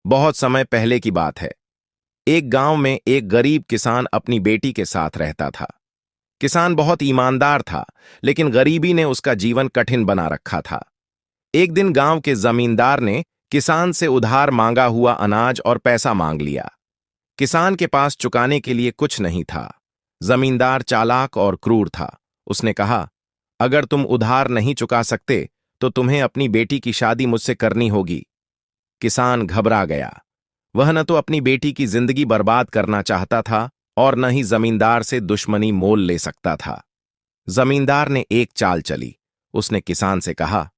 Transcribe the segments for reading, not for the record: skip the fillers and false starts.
बहुत समय पहले की बात है। एक गांव में एक गरीब किसान अपनी बेटी के साथ रहता था। किसान बहुत ईमानदार था, लेकिन गरीबी ने उसका जीवन कठिन बना रखा था। एक दिन गांव के जमींदार ने किसान से उधार मांगा हुआ अनाज और पैसा मांग लिया। किसान के पास चुकाने के लिए कुछ नहीं था। जमींदार चालाक और क्रूर था। उसने कहा, अगर तुम उधार नहीं चुका सकते तो तुम्हें अपनी बेटी की शादी मुझसे करनी होगी। किसान घबरा गया। वह न तो अपनी बेटी की जिंदगी बर्बाद करना चाहता था और न ही जमींदार से दुश्मनी मोल ले सकता था। जमींदार ने एक चाल चली। उसने किसान से कहा,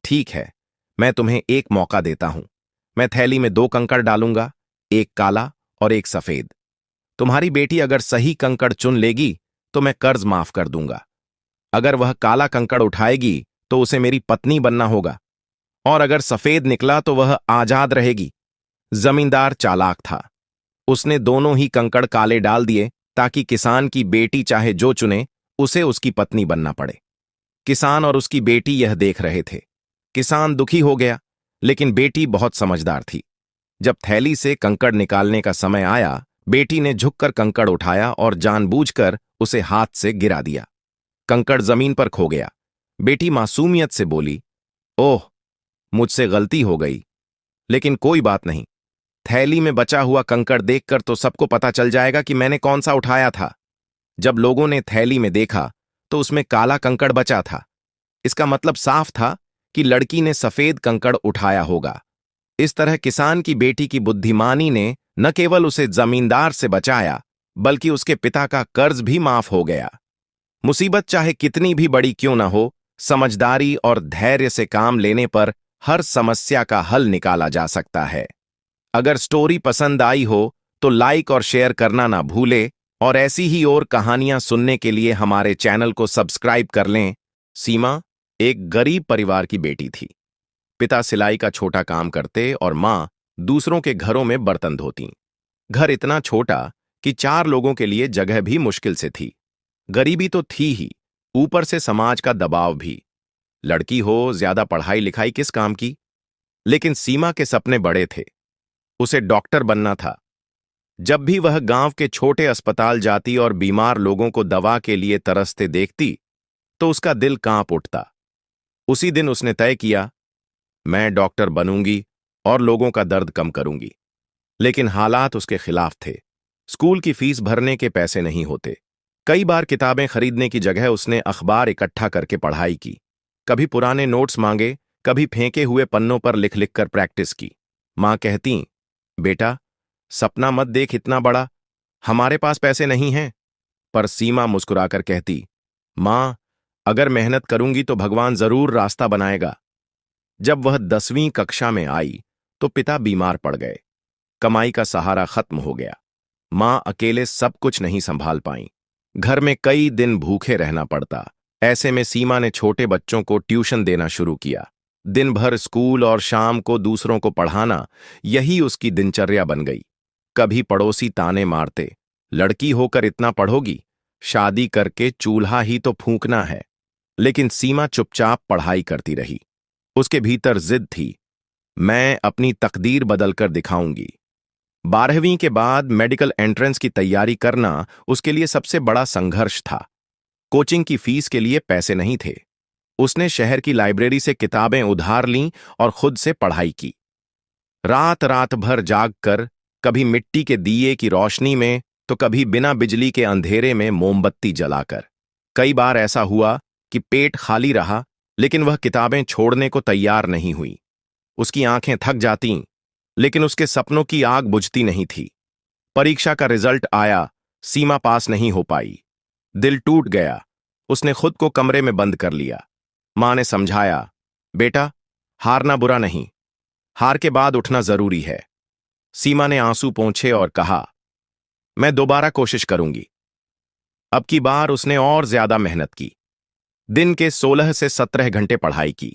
ठीक है, मैं तुम्हें एक मौका देता हूं। मैं थैली में 2 कंकड़ डालूंगा, एक काला और एक सफेद। तुम्हारी बेटी अगर सही कंकड़ चुन लेगी तो मैं कर्ज माफ कर दूंगा। अगर वह काला कंकड़ उठाएगी तो उसे मेरी पत्नी बनना होगा, और अगर सफेद निकला तो वह आजाद रहेगी। जमींदार चालाक था। उसने दोनों ही कंकड़ काले डाल दिए ताकि किसान की बेटी चाहे जो चुने उसे उसकी पत्नी बनना पड़े। किसान और उसकी बेटी यह देख रहे थे। किसान दुखी हो गया, लेकिन बेटी बहुत समझदार थी। जब थैली से कंकड़ निकालने का समय आया, बेटी ने झुककर कंकड़ उठाया और जानबूझकर उसे हाथ से गिरा दिया। कंकड़ जमीन पर खो गया। बेटी मासूमियत से बोली, ओह, मुझसे गलती हो गई, लेकिन कोई बात नहीं। थैली में बचा हुआ कंकड़ देखकर तो सबको पता चल जाएगा कि मैंने कौन सा उठाया था। जब लोगों ने थैली में देखा तो उसमें काला कंकड़ बचा था। इसका मतलब साफ था कि लड़की ने सफेद कंकड़ उठाया होगा। इस तरह किसान की बेटी की बुद्धिमानी ने न केवल उसे जमींदार से बचाया, बल्कि उसके पिता का कर्ज भी माफ हो गया। मुसीबत चाहे कितनी भी बड़ी क्यों न हो, समझदारी और धैर्य से काम लेने पर हर समस्या का हल निकाला जा सकता है। अगर स्टोरी पसंद आई हो तो लाइक और शेयर करना ना भूले, और ऐसी ही और कहानियां सुनने के लिए हमारे चैनल को सब्सक्राइब कर लें। सीमा एक गरीब परिवार की बेटी थी। पिता सिलाई का छोटा काम करते और मां दूसरों के घरों में बर्तन धोती। घर इतना छोटा कि 4 लोगों के लिए जगह भी मुश्किल से थी। गरीबी तो थी ही, ऊपर से समाज का दबाव भी। लड़की हो, ज्यादा पढ़ाई लिखाई किस काम की। लेकिन सीमा के सपने बड़े थे। उसे डॉक्टर बनना था। जब भी वह गांव के छोटे अस्पताल जाती और बीमार लोगों को दवा के लिए तरसते देखती तो उसका दिल कांप उठता। उसी दिन उसने तय किया, मैं डॉक्टर बनूंगी और लोगों का दर्द कम करूंगी। लेकिन हालात उसके खिलाफ थे। स्कूल की फीस भरने के पैसे नहीं होते। कई बार किताबें खरीदने की जगह उसने अखबार इकट्ठा करके पढ़ाई की। कभी पुराने नोट्स मांगे, कभी फेंके हुए पन्नों पर लिख लिख कर प्रैक्टिस की। मां कहती, बेटा, सपना मत देख इतना बड़ा, हमारे पास पैसे नहीं हैं। पर सीमा मुस्कुराकर कहती, मां, अगर मेहनत करूंगी तो भगवान जरूर रास्ता बनाएगा। जब वह 10वीं कक्षा में आई तो पिता बीमार पड़ गए। कमाई का सहारा खत्म हो गया। मां अकेले सब कुछ नहीं संभाल पाई। घर में कई दिन भूखे रहना पड़ता। ऐसे में सीमा ने छोटे बच्चों को ट्यूशन देना शुरू किया। दिन भर स्कूल और शाम को दूसरों को पढ़ाना, यही उसकी दिनचर्या बन गई। कभी पड़ोसी ताने मारते, लड़की होकर इतना पढ़ोगी, शादी करके चूल्हा ही तो फूंकना है। लेकिन सीमा चुपचाप पढ़ाई करती रही। उसके भीतर जिद थी, मैं अपनी तकदीर बदलकर दिखाऊंगी। 12वीं के बाद मेडिकल एंट्रेंस की तैयारी करना उसके लिए सबसे बड़ा संघर्ष था। कोचिंग की फीस के लिए पैसे नहीं थे। उसने शहर की लाइब्रेरी से किताबें उधार लीं और खुद से पढ़ाई की। रात रात भर जागकर, कभी मिट्टी के दिए की रोशनी में तो कभी बिना बिजली के अंधेरे में मोमबत्ती जलाकर। कई बार ऐसा हुआ कि पेट खाली रहा, लेकिन वह किताबें छोड़ने को तैयार नहीं हुई। उसकी आंखें थक जातीं, लेकिन उसके सपनों की आग बुझती नहीं थी। परीक्षा का रिजल्ट आया, सीमा पास नहीं हो पाई। दिल टूट गया। उसने खुद को कमरे में बंद कर लिया। मां ने समझाया, बेटा, हारना बुरा नहीं, हार के बाद उठना जरूरी है। सीमा ने आंसू पोंछे और कहा, मैं दोबारा कोशिश करूंगी। अब की बार उसने और ज्यादा मेहनत की। दिन के 16 से 17 घंटे पढ़ाई की।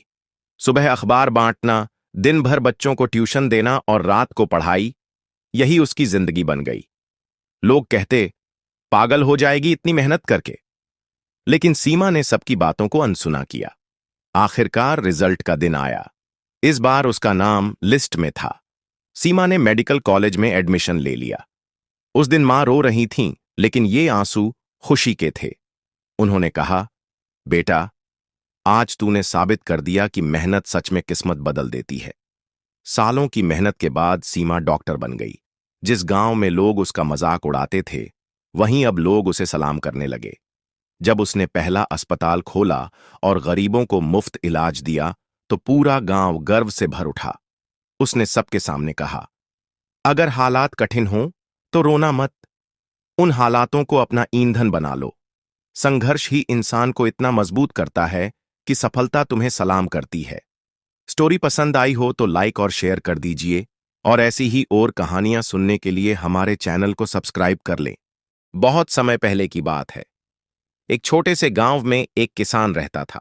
सुबह अखबार बांटना, दिन भर बच्चों को ट्यूशन देना और रात को पढ़ाई, यही उसकी जिंदगी बन गई। लोग कहते, पागल हो जाएगी इतनी मेहनत करके। लेकिन सीमा ने सबकी बातों को अनसुना किया। आखिरकार रिजल्ट का दिन आया। इस बार उसका नाम लिस्ट में था। सीमा ने मेडिकल कॉलेज में एडमिशन ले लिया। उस दिन मां रो रही थीं, लेकिन ये आंसू खुशी के थे। उन्होंने कहा, बेटा, आज तूने साबित कर दिया कि मेहनत सच में किस्मत बदल देती है। सालों की मेहनत के बाद सीमा डॉक्टर बन गई। जिस गांव में लोग उसका मजाक उड़ाते थे, वहीं अब लोग उसे सलाम करने लगे। जब उसने पहला अस्पताल खोला और गरीबों को मुफ्त इलाज दिया, तो पूरा गांव गर्व से भर उठा। उसने सबके सामने कहा, अगर हालात कठिन हों तो रोना मत। उन हालातों को अपना ईंधन बना लो। संघर्ष ही इंसान को इतना मजबूत करता है कि सफलता तुम्हें सलाम करती है। स्टोरी पसंद आई हो तो लाइक और शेयर कर दीजिए, और ऐसी ही और कहानियां सुनने के लिए हमारे चैनल को सब्सक्राइब कर लें। बहुत समय पहले की बात है। एक छोटे से गांव में एक किसान रहता था।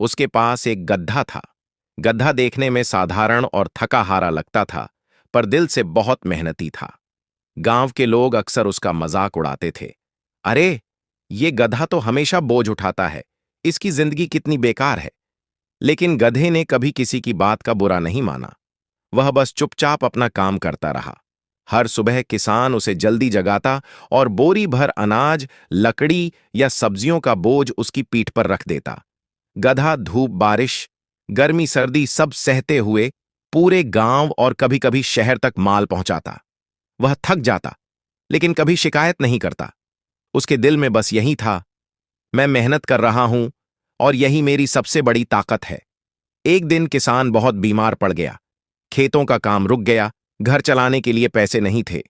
उसके पास एक गधा था। गधा देखने में साधारण और थका हारा लगता था, पर दिल से बहुत मेहनती था। गांव के लोग अक्सर उसका मजाक उड़ाते थे। अरे, ये गधा तो हमेशा बोझ उठाता है, इसकी जिंदगी कितनी बेकार है। लेकिन गधे ने कभी किसी की बात का बुरा नहीं माना। वह बस चुपचाप अपना काम करता रहा। हर सुबह किसान उसे जल्दी जगाता और बोरी भर अनाज, लकड़ी या सब्जियों का बोझ उसकी पीठ पर रख देता। गधा धूप, बारिश, गर्मी, सर्दी सब सहते हुए पूरे गांव और कभी-कभी शहर तक माल पहुंचाता। वह थक जाता, लेकिन कभी शिकायत नहीं करता। उसके दिल में बस यही था, मैं मेहनत कर रहा हूं और यही मेरी सबसे बड़ी ताकत है। एक दिन किसान बहुत बीमार पड़ गया। खेतों का काम रुक गया, घर चलाने के लिए पैसे नहीं थे।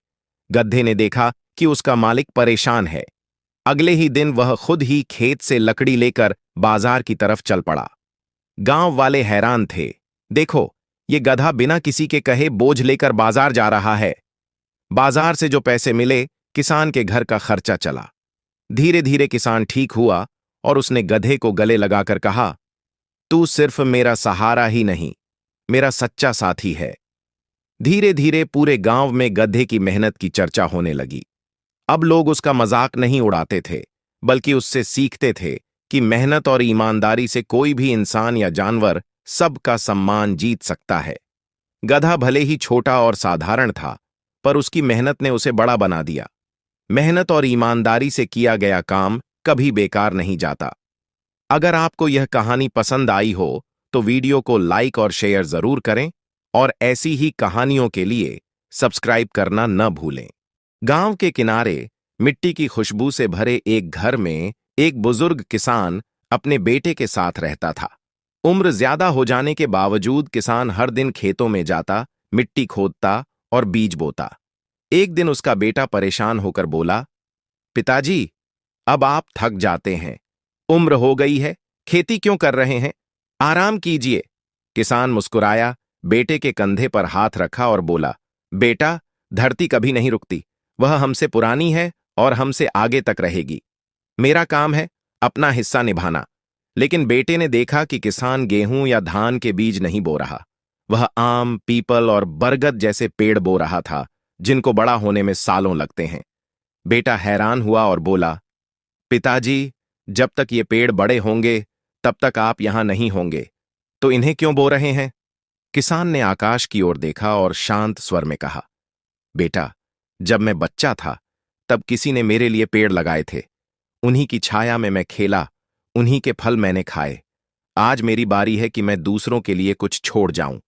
गधे ने देखा कि उसका मालिक परेशान है। अगले ही दिन वह खुद ही खेत से लकड़ी लेकर बाजार की तरफ चल पड़ा। गांव वाले हैरान थे। देखो, ये गधा बिना किसी के कहे बोझ लेकर बाजार जा रहा है। बाजार से जो पैसे मिले, किसान के घर का खर्चा चला। धीरे धीरे किसान ठीक हुआ और उसने गधे को गले लगाकर कहा, तू सिर्फ मेरा सहारा ही नहीं, मेरा सच्चा साथी है। धीरे धीरे पूरे गांव में गधे की मेहनत की चर्चा होने लगी। अब लोग उसका मजाक नहीं उड़ाते थे, बल्कि उससे सीखते थे कि मेहनत और ईमानदारी से कोई भी इंसान या जानवर सबका सम्मान जीत सकता है। गधा भले ही छोटा और साधारण था, पर उसकी मेहनत ने उसे बड़ा बना दिया। मेहनत और ईमानदारी से किया गया काम कभी बेकार नहीं जाता। अगर आपको यह कहानी पसंद आई हो, तो वीडियो को लाइक और शेयर जरूर करें, और ऐसी ही कहानियों के लिए सब्सक्राइब करना न भूलें। गांव के किनारे मिट्टी की खुशबू से भरे एक घर में एक बुजुर्ग किसान अपने बेटे के साथ रहता था। उम्र ज्यादा हो जाने के बावजूद किसान हर दिन खेतों में जाता, मिट्टी खोदता और बीज बोता। एक दिन उसका बेटा परेशान होकर बोला, पिताजी, अब आप थक जाते हैं, उम्र हो गई है, खेती क्यों कर रहे हैं, आराम कीजिए। किसान मुस्कुराया, बेटे के कंधे पर हाथ रखा और बोला, बेटा, धरती कभी नहीं रुकती। वह हमसे पुरानी है और हमसे आगे तक रहेगी। मेरा काम है अपना हिस्सा निभाना। लेकिन बेटे ने देखा कि किसान गेहूं या धान के बीज नहीं बो रहा। वह आम, पीपल और बरगद जैसे पेड़ बो रहा था, जिनको बड़ा होने में सालों लगते हैं। बेटा हैरान हुआ और बोला, पिताजी, जब तक ये पेड़ बड़े होंगे, तब तक आप यहां नहीं होंगे, तो इन्हें क्यों बो रहे हैं? किसान ने आकाश की ओर देखा और शांत स्वर में कहा, बेटा, जब मैं बच्चा था, तब किसी ने मेरे लिए पेड़ लगाए थे। उन्हीं की छाया में मैं खेला, उन्हीं के फल मैंने खाए। आज मेरी बारी है कि मैं दूसरों के लिए कुछ छोड़ जाऊं।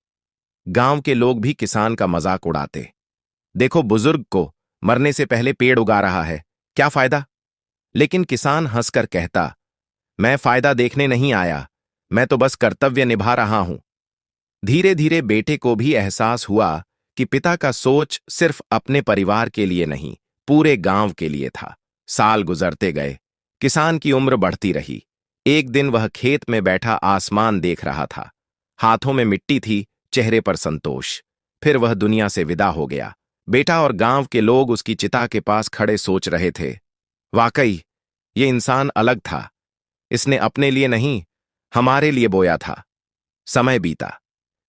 गांव के लोग भी किसान का मजाक उड़ाते। देखो, बुजुर्ग को मरने से पहले पेड़ उगा रहा है, क्या फायदा? लेकिन किसान हंसकर कहता, मैं फायदा देखने नहीं आया, मैं तो बस कर्तव्य निभा रहा हूं। धीरे धीरे बेटे को भी एहसास हुआ कि पिता का सोच सिर्फ अपने परिवार के लिए नहीं, पूरे गांव के लिए था। साल गुजरते गए, किसान की उम्र बढ़ती रही। एक दिन वह खेत में बैठा आसमान देख रहा था। हाथों में मिट्टी थी, चेहरे पर संतोष। फिर वह दुनिया से विदा हो गया। बेटा और गांव के लोग उसकी चिता के पास खड़े सोच रहे थे, वाकई ये इंसान अलग था। इसने अपने लिए नहीं, हमारे लिए बोया था। समय बीता।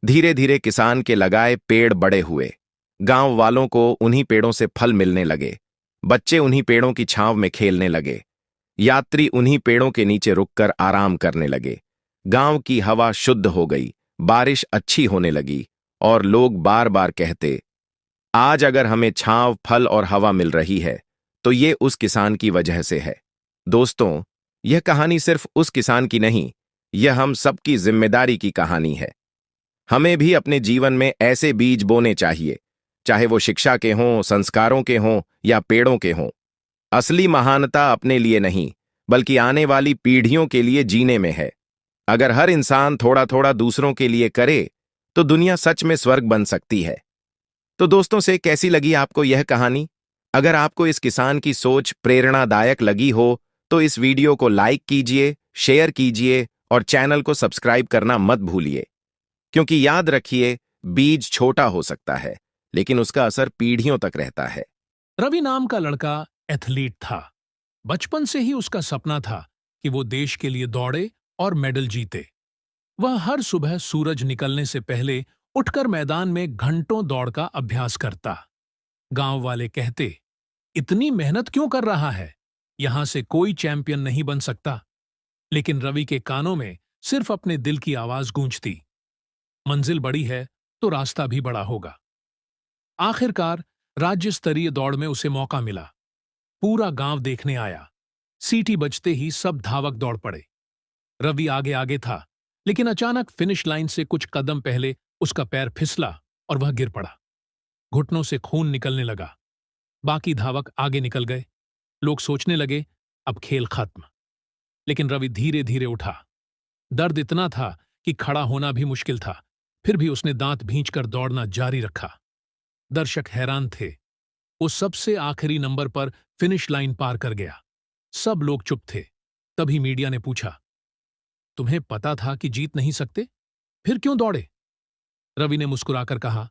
धीरे धीरे किसान के लगाए पेड़ बड़े हुए। गांव वालों को उन्हीं पेड़ों से फल मिलने लगे। बच्चे उन्हीं पेड़ों की छांव में खेलने लगे। यात्री उन्हीं पेड़ों के नीचे रुककर आराम करने लगे। गांव की हवा शुद्ध हो गई, बारिश अच्छी होने लगी, और लोग बार बार कहते, आज अगर हमें छांव, फल और हवा मिल रही है, तो ये उस किसान की वजह से है। दोस्तों, यह कहानी सिर्फ उस किसान की नहीं, यह हम सबकी जिम्मेदारी की कहानी है। हमें भी अपने जीवन में ऐसे बीज बोने चाहिए, चाहे वो शिक्षा के हों, संस्कारों के हों या पेड़ों के हों। असली महानता अपने लिए नहीं, बल्कि आने वाली पीढ़ियों के लिए जीने में है। अगर हर इंसान थोड़ा थोड़ा दूसरों के लिए करे, तो दुनिया सच में स्वर्ग बन सकती है। तो दोस्तों, से कैसी लगी आपको यह कहानी? अगर आपको इस किसान की सोच प्रेरणादायक लगी हो, तो इस वीडियो को लाइक कीजिए, शेयर कीजिए और चैनल को सब्सक्राइब करना मत भूलिए। क्योंकि याद रखिए, बीज छोटा हो सकता है, लेकिन उसका असर पीढ़ियों तक रहता है। रवि नाम का लड़का एथलीट था। बचपन से ही उसका सपना था कि वो देश के लिए दौड़े और मेडल जीते। वह हर सुबह सूरज निकलने से पहले उठकर मैदान में घंटों दौड़ का अभ्यास करता। गांव वाले कहते, इतनी मेहनत क्यों कर रहा है? यहां से कोई चैंपियन नहीं बन सकता। लेकिन रवि के कानों में सिर्फ अपने दिल की आवाज गूंजती, मंजिल बड़ी है तो रास्ता भी बड़ा होगा। आखिरकार राज्य स्तरीय दौड़ में उसे मौका मिला। पूरा गांव देखने आया। सीटी बजते ही सब धावक दौड़ पड़े। रवि आगे आगे था, लेकिन अचानक फिनिश लाइन से कुछ कदम पहले उसका पैर फिसला और वह गिर पड़ा। घुटनों से खून निकलने लगा। बाकी धावक आगे निकल गए। लोग सोचने लगे, अब खेल खत्म। लेकिन रवि धीरे धीरे उठा। दर्द इतना था कि खड़ा होना भी मुश्किल था। फिर भी उसने दांत भींचकर दौड़ना जारी रखा। दर्शक हैरान थे। वो सबसे आखिरी नंबर पर फिनिश लाइन पार कर गया। सब लोग चुप थे। तभी मीडिया ने पूछा, तुम्हें पता था कि जीत नहीं सकते? फिर क्यों दौड़े? रवि ने मुस्कुराकर कहा,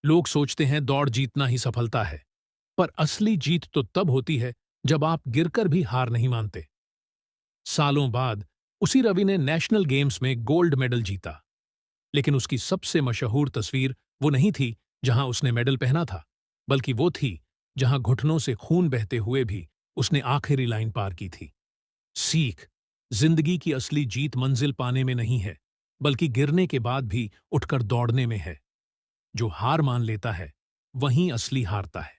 लोग सोचते हैं दौड़ जीतना ही सफलता है, पर असली जीत तो तब होती है जब आप गिरकर भी हार नहीं मानते। सालों बाद उसी रवि ने नेशनल गेम्स में गोल्ड मेडल जीता। लेकिन उसकी सबसे मशहूर तस्वीर वो नहीं थी जहां उसने मेडल पहना था, बल्कि वो थी जहां घुटनों से खून बहते हुए भी उसने आखिरी लाइन पार की थी। सीख, जिंदगी की असली जीत मंजिल पाने में नहीं है, बल्कि गिरने के बाद भी उठकर दौड़ने में है। जो हार मान लेता है, वहीं असली हारता है।